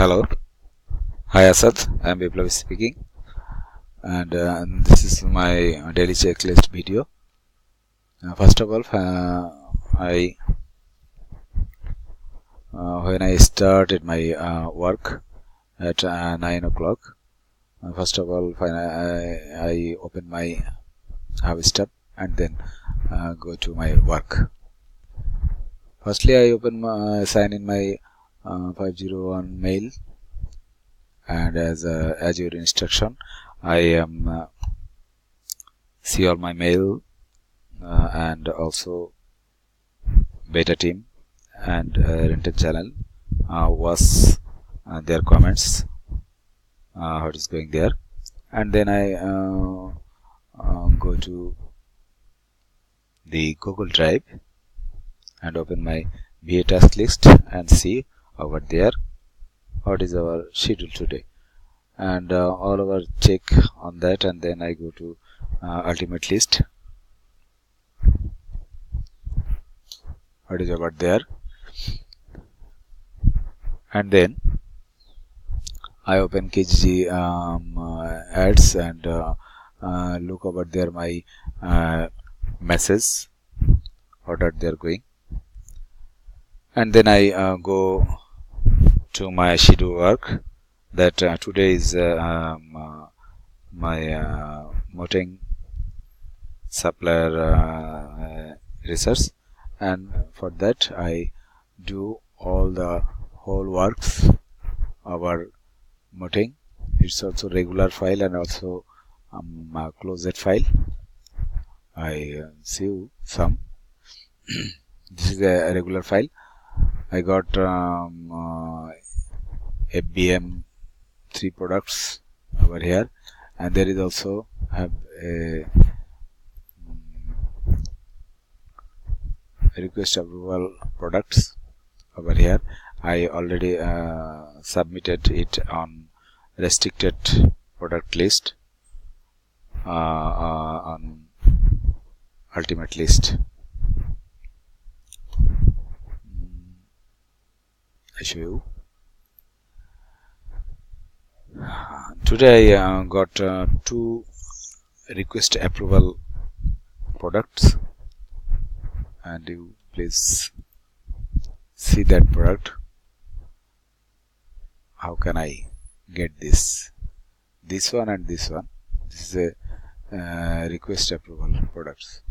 Hello, hi Asad, I am Biplav speaking, and this is my daily checklist video. First of all, when I started my work at 9 o'clock, first of all, I open my HubStuff and then go to my work. Firstly, I sign in my 501 mail, and as your instruction, I see all my mail and also beta team and rented channel was their comments, what is going there, and then I go to the Google Drive and open my VA task list and see over there what is our schedule today, and all over check on that, and then I go to ultimate list, what is over there, and then I open KG ads and look over there my message, what are they going, and then I go to my schedule work that today is my Moteng supplier research, and for that I do all the whole works our Moteng. It's also regular file and also closed file. I see some. This is a regular file. I got FBM 3 products over here, and there is also have a request approval products over here. I already submitted it on restricted product list on ultimate list. I show you. Today I got 2 request approval products, and you please see that product. How can I get this one and this one? This is a request approval products,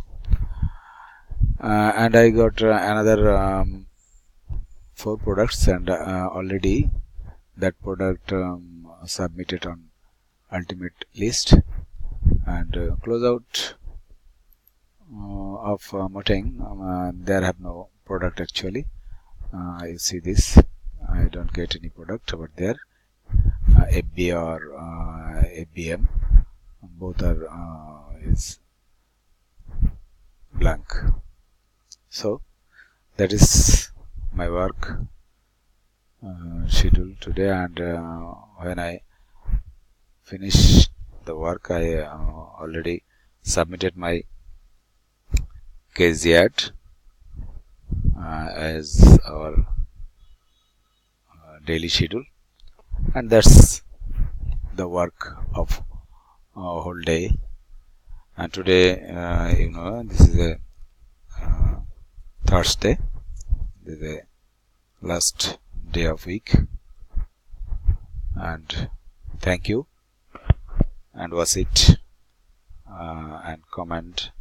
and I got another 4 products, and already that product submitted on ultimate list, and closeout of Moteng, there have no product actually. You see this, I don't get any product over there. FB or FBM, both are is blank. So that is my work schedule today, and when I finish the work, I already submitted my KG ad as our daily schedule, and that's the work of whole day. And today, this is a Thursday. This is the last day of week, and thank you, and watch it and comment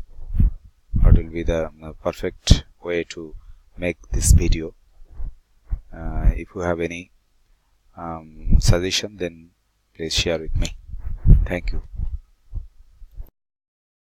what will be the perfect way to make this video. If you have any suggestion, then please share with me. Thank you.